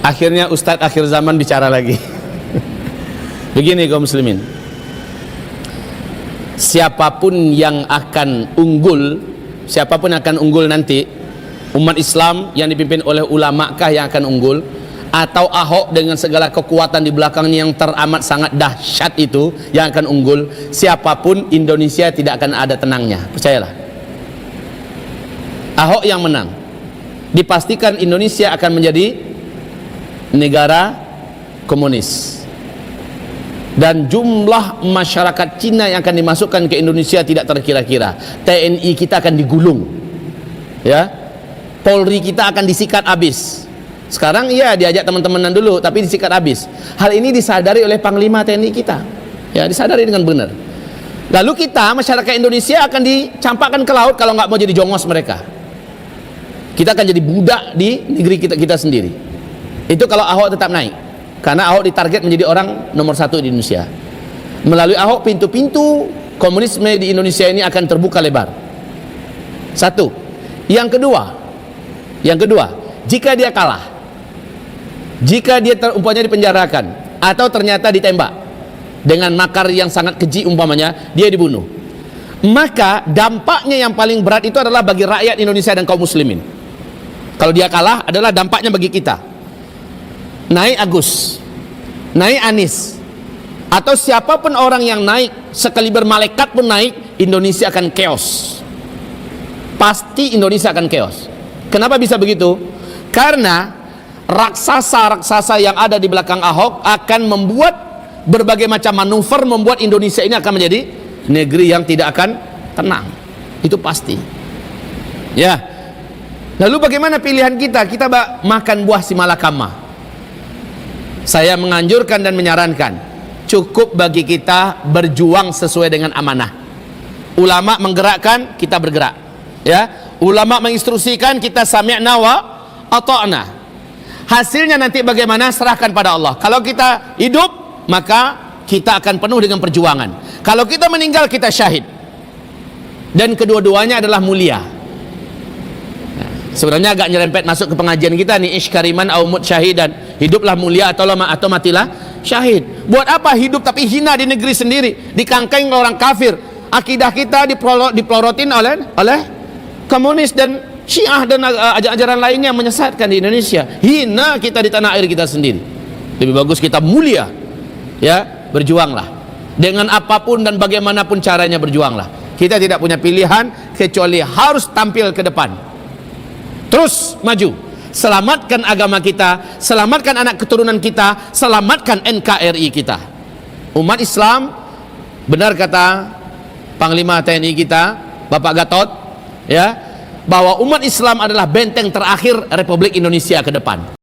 Akhirnya Ustadz akhir zaman bicara lagi. Begini kaum muslimin, siapapun yang akan unggul, siapapun akan unggul nanti, umat Islam yang dipimpin oleh ulama kah yang akan unggul, atau Ahok dengan segala kekuatan di belakangnya yang teramat sangat dahsyat itu yang akan unggul, siapapun Indonesia tidak akan ada tenangnya, percayalah. Ahok yang menang, dipastikan Indonesia akan menjadi negara komunis, dan jumlah masyarakat Cina yang akan dimasukkan ke Indonesia tidak terkira-kira. TNI kita akan digulung, ya, Polri kita akan disikat habis. Sekarang iya diajak teman-temanan dulu, tapi disikat habis. Hal ini disadari oleh Panglima TNI kita, ya, disadari dengan benar. Lalu kita masyarakat Indonesia akan dicampakkan ke laut kalau nggak mau jadi jongos mereka. Kita akan jadi budak di negeri kita sendiri. Itu kalau Ahok tetap naik, karena Ahok ditarget menjadi orang nomor 1 di Indonesia. Melalui Ahok pintu-pintu komunisme di Indonesia ini akan terbuka lebar. Satu. Yang kedua, jika dia kalah, jika dia umpamanya dipenjarakan atau ternyata ditembak dengan makar yang sangat keji, umpamanya dia dibunuh, maka dampaknya yang paling berat itu adalah bagi rakyat Indonesia dan kaum muslimin. Kalau dia kalah adalah dampaknya bagi kita. Naik Agus, naik Anies, atau siapapun orang yang naik, sekaliber malaikat pun naik, Indonesia akan chaos. Pasti Indonesia akan chaos. Kenapa bisa begitu? Karena raksasa-raksasa yang ada di belakang Ahok akan membuat berbagai macam manuver, membuat Indonesia ini akan menjadi negeri yang tidak akan tenang. Itu pasti. Ya. Lalu bagaimana pilihan kita? Kita makan buah si malakama. Saya menganjurkan dan menyarankan, cukup bagi kita berjuang sesuai dengan amanah. Ulama menggerakkan, kita bergerak, ya. Ulama menginstruksikan, kita sami'na wa ata'na. Hasilnya nanti bagaimana, serahkan pada Allah. Kalau kita hidup, maka kita akan penuh dengan perjuangan. Kalau kita meninggal, kita syahid. Dan kedua-duanya adalah mulia. Sebenarnya agak nyerempet masuk ke pengajian kita nih, iskariman au mut syahidan, hiduplah mulia atau matilah syahid. Buat apa hidup tapi hina di negeri sendiri, dikangkeng orang kafir, akidah kita dipelorotin oleh komunis dan Syiah dan ajaran lainnya menyesatkan di Indonesia. Hina kita di tanah air kita sendiri. Lebih bagus kita mulia, ya, berjuanglah dengan apapun dan bagaimanapun caranya, berjuanglah. Kita tidak punya pilihan kecuali harus tampil ke depan. Terus maju, selamatkan agama kita, selamatkan anak keturunan kita, selamatkan NKRI kita. Umat Islam, benar kata Panglima TNI kita, Bapak Gatot, ya, bahwa umat Islam adalah benteng terakhir Republik Indonesia ke depan.